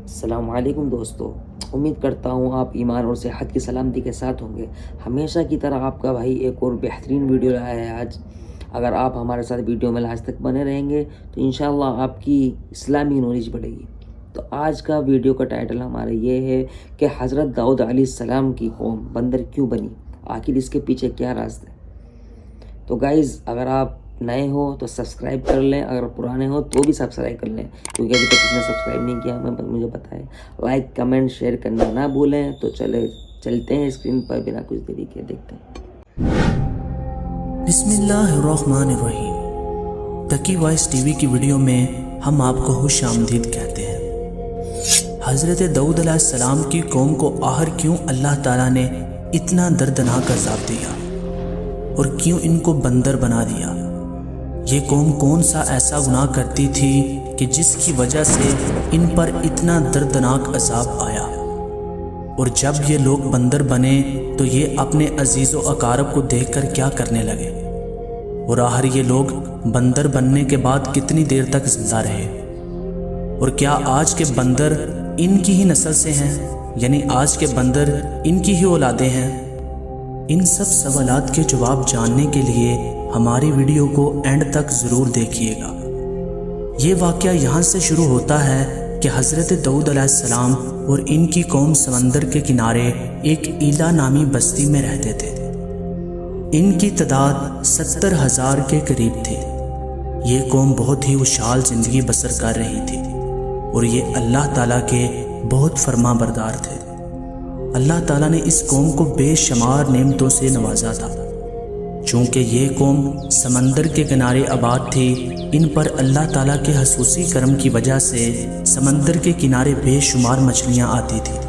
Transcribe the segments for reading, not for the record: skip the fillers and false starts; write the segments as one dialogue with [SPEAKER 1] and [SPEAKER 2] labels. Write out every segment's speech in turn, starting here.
[SPEAKER 1] السلام علیکم دوستو، امید کرتا ہوں آپ ایمان اور صحت کی سلامتی کے ساتھ ہوں گے۔ ہمیشہ کی طرح آپ کا بھائی ایک اور بہترین ویڈیو لایا ہے آج۔ اگر آپ ہمارے ساتھ ویڈیو میں لاسٹ تک بنے رہیں گے تو انشاءاللہ آپ کی اسلامی نالج بڑھے گی۔ تو آج کا ویڈیو کا ٹائٹل ہمارا یہ ہے کہ حضرت داؤد علیہ السلام کی قوم بندر کیوں بنی، آخر اس کے پیچھے کیا راز ہے۔ تو گائز، اگر آپ نئے ہو تو سبسکرائب کر لیں، اگر پرانے ہو تو بھی سبسکرائب کر لیں، کیونکہ ابھی تک کسی نے سبسکرائب نہیں کیا مجھے بتائیں۔ لائک کمنٹ شیئر کرنا نہ بھولیں۔ تو چلتے ہیں اسکرین پر بنا کچھ دیری کے دیکھتے ہیں۔
[SPEAKER 2] بسم اللہ الرحمن الرحیم۔ تقی وائس ٹی وی کی ویڈیو میں ہم آپ کو خوش آمدید کہتے ہیں۔ حضرت داؤد علیہ السلام کی قوم کو آخر کیوں اللہ تعالیٰ نے اتنا دردناک عذاب دیا اور کیوں ان کو بندر بنا دیا؟ یہ قوم کون سا ایسا گناہ کرتی تھی کہ جس کی وجہ سے ان پر اتنا دردناک عذاب آیا؟ اور جب یہ لوگ بندر بنے تو یہ اپنے عزیز و اقارب کو دیکھ کر کیا کرنے لگے؟ اور آخر یہ لوگ بندر بننے کے بعد کتنی دیر تک زندہ رہے؟ اور کیا آج کے بندر ان کی ہی نسل سے ہیں، یعنی آج کے بندر ان کی ہی اولادیں ہیں؟ ان سب سوالات کے جواب جاننے کے لیے ہماری ویڈیو کو اینڈ تک ضرور دیکھیے گا۔ یہ واقعہ یہاں سے شروع ہوتا ہے کہ حضرت داؤد علیہ السلام اور ان کی قوم سمندر کے کنارے ایک ایلا نامی بستی میں رہتے تھے۔ ان کی تعداد 70,000 کے قریب تھی۔ یہ قوم بہت ہی خوشحال زندگی بسر کر رہی تھی اور یہ اللہ تعالیٰ کے بہت فرما بردار تھے۔ اللہ تعالیٰ نے اس قوم کو بے شمار نعمتوں سے نوازا تھا۔ چونکہ یہ قوم سمندر کے کنارے آباد تھی، ان پر اللہ تعالیٰ کے خصوصی کرم کی وجہ سے سمندر کے کنارے بے شمار مچھلیاں آتی تھیں۔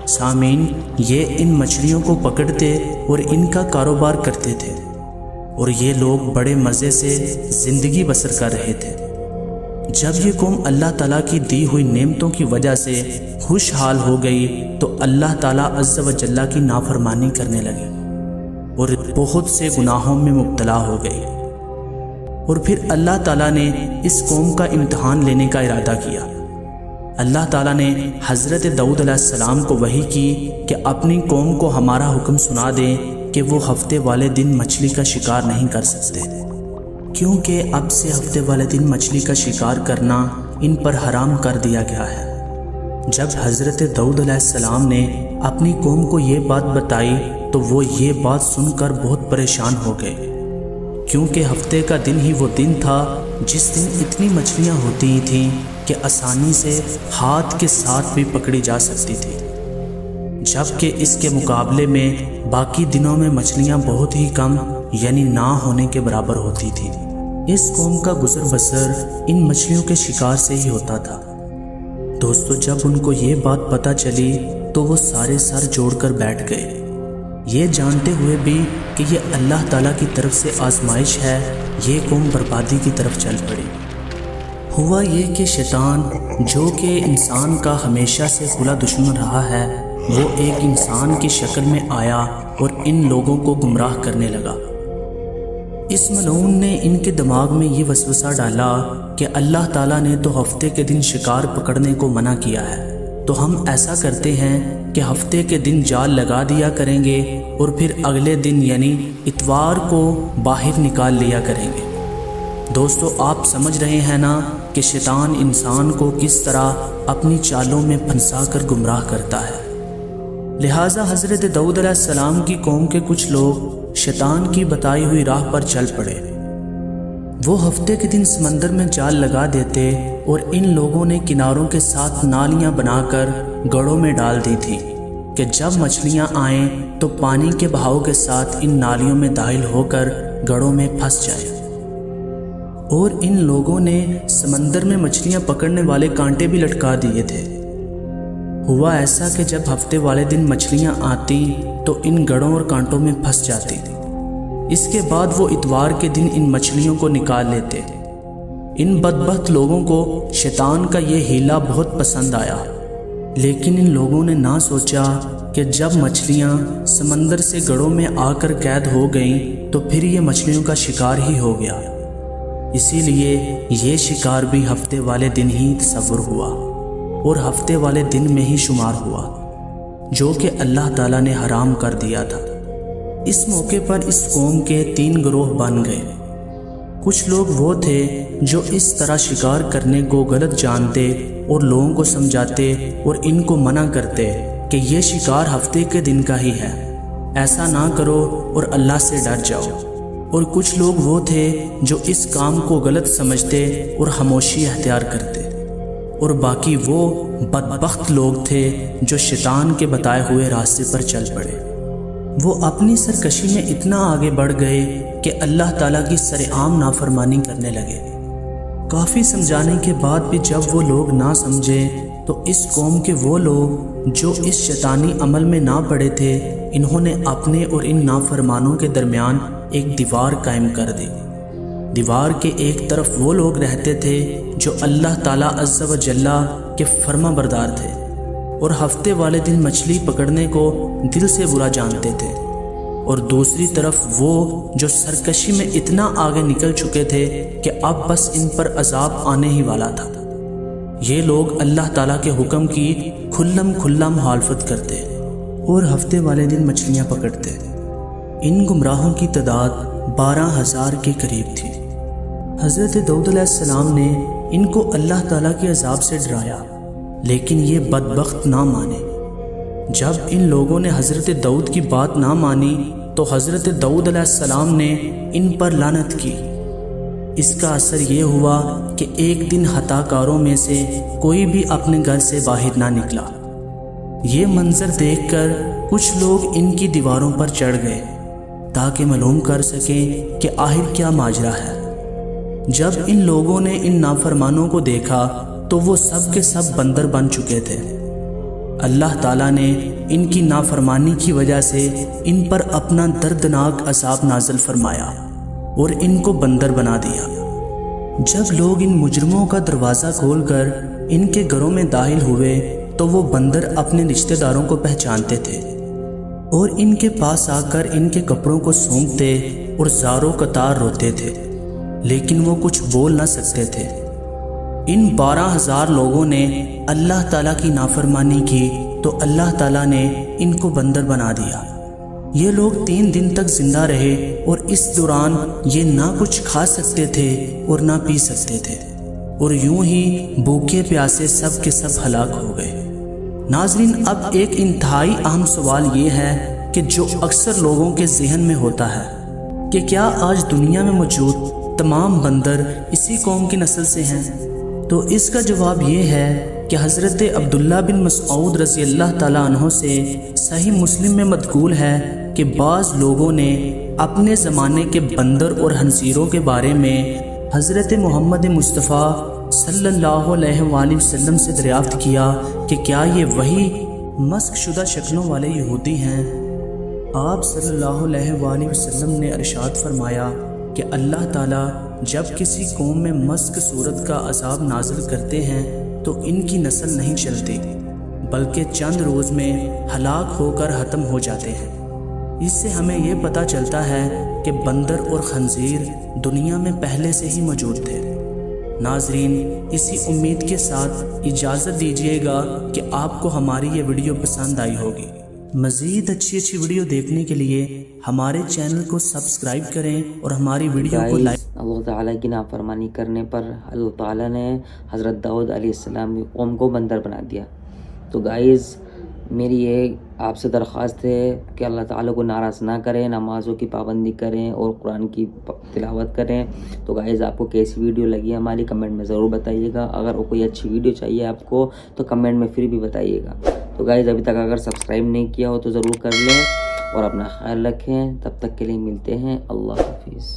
[SPEAKER 2] سامعین، یہ ان مچھلیوں کو پکڑتے اور ان کا کاروبار کرتے تھے اور یہ لوگ بڑے مزے سے زندگی بسر کر رہے تھے۔ جب یہ قوم اللہ تعالیٰ کی دی ہوئی نعمتوں کی وجہ سے خوشحال ہو گئی تو اللہ تعالیٰ عز و جل کی نافرمانی کرنے لگی اور بہت سے گناہوں میں مبتلا ہو گئی۔ اور پھر اللہ تعالیٰ نے اس قوم کا امتحان لینے کا ارادہ کیا۔ اللہ تعالیٰ نے حضرت داؤد علیہ السلام کو وحی کی کہ اپنی قوم کو ہمارا حکم سنا دیں کہ وہ ہفتے والے دن مچھلی کا شکار نہیں کر سکتے، کیونکہ اب سے ہفتے والے دن مچھلی کا شکار کرنا ان پر حرام کر دیا گیا ہے۔ جب حضرت داؤد علیہ السلام نے اپنی قوم کو یہ بات بتائی تو وہ یہ بات سن کر بہت پریشان ہو گئے، کیونکہ ہفتے کا دن ہی وہ دن تھا جس دن اتنی مچھلیاں ہوتی تھیں کہ آسانی سے ہاتھ کے ساتھ بھی پکڑی جا سکتی تھی، جبکہ اس کے مقابلے میں باقی دنوں میں مچھلیاں بہت ہی کم، یعنی نہ ہونے کے برابر ہوتی تھی۔ اس قوم کا گزر بسر ان مچھلیوں کے شکار سے ہی ہوتا تھا۔ دوستو، جب ان کو یہ بات پتہ چلی تو وہ سارے سر جوڑ کر بیٹھ گئے، یہ جانتے ہوئے بھی کہ یہ اللہ تعالیٰ کی طرف سے آزمائش ہے۔ یہ قوم بربادی کی طرف چل پڑی۔ ہوا یہ کہ شیطان، جو کہ انسان کا ہمیشہ سے کھلا دشمن رہا ہے، وہ ایک انسان کی شکل میں آیا اور ان لوگوں کو گمراہ کرنے لگا۔ اس ملعون نے ان کے دماغ میں یہ وسوسہ ڈالا کہ اللہ تعالیٰ نے تو ہفتے کے دن شکار پکڑنے کو منع کیا ہے، تو ہم ایسا کرتے ہیں کہ ہفتے کے دن جال لگا دیا کریں گے اور پھر اگلے دن یعنی اتوار کو باہر نکال لیا کریں گے۔ دوستو، آپ سمجھ رہے ہیں نا کہ شیطان انسان کو کس طرح اپنی چالوں میں پھنسا کر گمراہ کرتا ہے۔ لہٰذا حضرت داؤد علیہ السلام کی قوم کے کچھ لوگ شیطان کی بتائی ہوئی راہ پر چل پڑے۔ وہ ہفتے کے دن سمندر میں جال لگا دیتے اور ان لوگوں نے کناروں کے ساتھ نالیاں بنا کر گڑوں میں ڈال دی تھی کہ جب مچھلیاں آئیں تو پانی کے بہاؤ کے ساتھ ان نالیوں میں داخل ہو کر گڑوں میں پھنس جائیں۔ اور ان لوگوں نے سمندر میں مچھلیاں پکڑنے والے کانٹے بھی لٹکا دیے تھے۔ ہوا ایسا کہ جب ہفتے والے دن مچھلیاں آتی تو ان گڑوں اور کانٹوں میں پھنس جاتی۔ اس کے بعد وہ اتوار کے دن ان مچھلیوں کو نکال لیتے۔ ان بدبخت لوگوں کو شیطان کا یہ ہیلا بہت پسند آیا، لیکن ان لوگوں نے نہ سوچا کہ جب مچھلیاں سمندر سے گڑوں میں آ کر قید ہو گئیں تو پھر یہ مچھلیوں کا شکار ہی ہو گیا۔ اسی لیے یہ شکار بھی ہفتے والے دن ہی تصور ہوا۔ اور ہفتے والے دن میں ہی شمار ہوا، جو کہ اللہ تعالیٰ نے حرام کر دیا تھا۔ اس موقع پر اس قوم کے 3 گروہ بن گئے۔ کچھ لوگ وہ تھے جو اس طرح شکار کرنے کو غلط جانتے اور لوگوں کو سمجھاتے اور ان کو منع کرتے کہ یہ شکار ہفتے کے دن کا ہی ہے، ایسا نہ کرو اور اللہ سے ڈر جاؤ۔ اور کچھ لوگ وہ تھے جو اس کام کو غلط سمجھتے اور خاموشی اختیار کرتے، اور باقی وہ بدبخت لوگ تھے جو شیطان کے بتائے ہوئے راستے پر چل پڑے۔ وہ اپنی سرکشی میں اتنا آگے بڑھ گئے کہ اللہ تعالیٰ کی سرعام نافرمانی کرنے لگے۔ کافی سمجھانے کے بعد بھی جب وہ لوگ نہ سمجھے تو اس قوم کے وہ لوگ جو اس شیطانی عمل میں نہ پڑے تھے، انہوں نے اپنے اور ان نافرمانوں کے درمیان ایک دیوار قائم کر دی۔ دیوار کے ایک طرف وہ لوگ رہتے تھے جو اللہ تعالیٰ عز و جل کے فرما بردار تھے اور ہفتے والے دن مچھلی پکڑنے کو دل سے برا جانتے تھے، اور دوسری طرف وہ جو سرکشی میں اتنا آگے نکل چکے تھے کہ اب بس ان پر عذاب آنے ہی والا تھا۔ یہ لوگ اللہ تعالیٰ کے حکم کی کھلا مخالفت کرتے اور ہفتے والے دن مچھلیاں پکڑتے۔ ان گمراہوں کی تعداد 12,000 کے قریب تھی۔ حضرت داؤد علیہ السلام نے ان کو اللہ تعالیٰ کے عذاب سے ڈرایا، لیکن یہ بدبخت نہ مانے۔ جب ان لوگوں نے حضرت داؤد کی بات نہ مانی تو حضرت داؤد علیہ السلام نے ان پر لعنت کی۔ اس کا اثر یہ ہوا کہ ایک دن خطا کاروں میں سے کوئی بھی اپنے گھر سے باہر نہ نکلا۔ یہ منظر دیکھ کر کچھ لوگ ان کی دیواروں پر چڑھ گئے تاکہ معلوم کر سکیں کہ آخر کیا ماجرا ہے۔ جب ان لوگوں نے ان نافرمانوں کو دیکھا تو وہ سب کے سب بندر بن چکے تھے۔ اللہ تعالیٰ نے ان کی نافرمانی کی وجہ سے ان پر اپنا دردناک عذاب نازل فرمایا اور ان کو بندر بنا دیا۔ جب لوگ ان مجرموں کا دروازہ کھول کر ان کے گھروں میں داخل ہوئے تو وہ بندر اپنے رشتہ داروں کو پہچانتے تھے اور ان کے پاس آ کر ان کے کپڑوں کو سونپتے اور زاروں قطار روتے تھے، لیکن وہ کچھ بول نہ سکتے تھے۔ ان 12,000 لوگوں نے اللہ تعالیٰ کی نافرمانی کی تو اللہ تعالیٰ نے ان کو بندر بنا دیا۔ یہ لوگ 3 دن تک زندہ رہے اور اس دوران یہ نہ کچھ کھا سکتے تھے اور نہ پی سکتے تھے، اور یوں ہی بھوکے پیاسے سب کے سب ہلاک ہو گئے۔ ناظرین، اب ایک انتہائی اہم سوال یہ ہے کہ جو اکثر لوگوں کے ذہن میں ہوتا ہے کہ کیا آج دنیا میں موجود تمام بندر اسی قوم کی نسل سے ہیں؟ تو اس کا جواب یہ ہے کہ حضرت عبداللہ بن مسعود رضی اللہ تعالیٰ عنہ سے صحیح مسلم میں منقول ہے کہ بعض لوگوں نے اپنے زمانے کے بندر اور خنزیروں کے بارے میں حضرت محمد مصطفیٰ صلی اللہ علیہ وآلہ وسلم سے دریافت کیا کہ کیا یہ وہی مسخ شدہ شکلوں والے یہودی ہیں؟ آپ صلی اللہ علیہ وآلہ وسلم نے ارشاد فرمایا کہ اللہ تعالیٰ جب کسی قوم میں مسخ صورت کا عذاب نازل کرتے ہیں تو ان کی نسل نہیں چلتی، بلکہ چند روز میں ہلاک ہو کر ختم ہو جاتے ہیں۔ اس سے ہمیں یہ پتہ چلتا ہے کہ بندر اور خنزیر دنیا میں پہلے سے ہی موجود تھے۔ ناظرین، اسی امید کے ساتھ اجازت دیجیے گا کہ آپ کو ہماری یہ ویڈیو پسند آئی ہوگی۔ مزید اچھی ویڈیو دیکھنے کے لیے ہمارے چینل کو سبسکرائب کریں اور ہماری ویڈیو کو لائک۔
[SPEAKER 1] اللہ تعالیٰ کی نافرمانی کرنے پر اللہ تعالیٰ نے حضرت داؤد علیہ السلام کی قوم کو بندر بنا دیا۔ تو گائز، میری یہ آپ سے درخواست ہے کہ اللہ تعالیٰ کو ناراض نہ کریں، نمازوں کی پابندی کریں اور قرآن کی تلاوت کریں۔ تو گائز، آپ کو کیسی ویڈیو لگی ہماری کمنٹ میں ضرور بتائیے گا۔ اگر کوئی اچھی ویڈیو چاہیے آپ کو تو کمنٹ میں پھر بھی بتائیے گا۔ تو گائز، ابھی تک اگر سبسکرائب نہیں کیا ہو تو ضرور کر لیں اور اپنا خیال رکھیں۔ تب تک کے لیے ملتے ہیں، اللہ حافظ۔